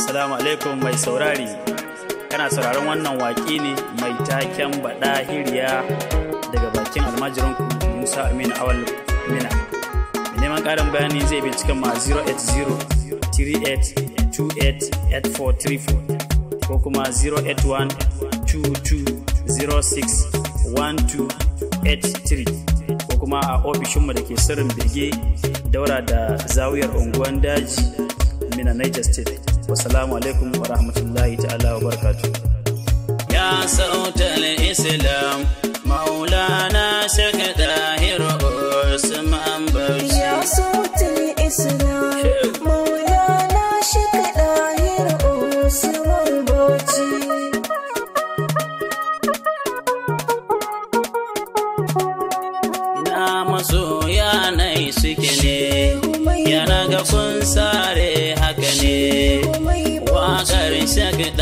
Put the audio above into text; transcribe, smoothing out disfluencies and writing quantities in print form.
Assalamu alaikum mai saurari. Kana sauraron wannan waƙi ne mai taken Badahiriya daga bakin almajirinku Musa Aminu Awal Mina. Mai neman ƙarin bayani zai bincika ma 08038288434 ko kuma 08122061283 ko kuma a ofishinmu da ke sirrin bege daura da zawiyar unguwan daji Mina Niger State. Wassalamu alaikum wa rahmatullahi ta'ala wa barakatuh. Ya sautal Islam Maulana Sheikh Dahir Usman Bauchi. Ya sautal Islam Maulana Sheikh Dahir Usman Bauchi. Ina masoya nai suke ne, yana ga kun sare haka ne. Waƙar Sheikh